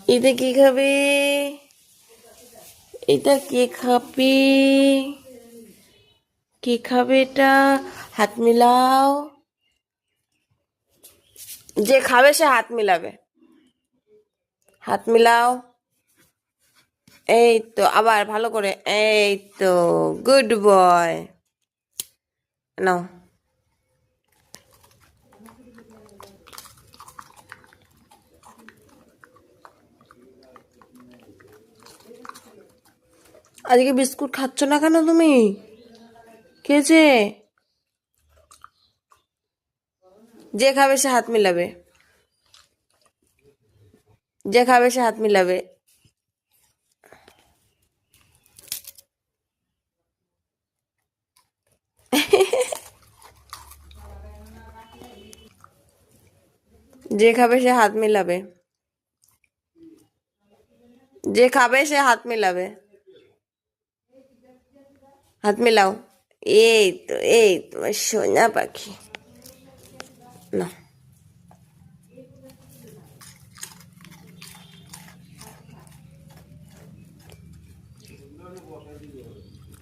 এটা কি খাবে? এটা কে খাবে? কে খাবে এটা? হাত মিলাও। যে খাবে সে হাত মিলাবে। হাত মিলাও। এই তো, আবার ভালো করে। এই তো, গুড বয়। নাও। আজকে বিস্কুট খাচ্ছ না কেন তুমি? খেয়েছে? যে খাবে সে হাত মিলাবে। যে খাবে সে হাত মিলাবে। যে খাবে সে হাত মিলাবে। যে খাবে সে হাত মিলাবে। হাত মিলাও। এই তো, এই তো সোনা পাখি। না।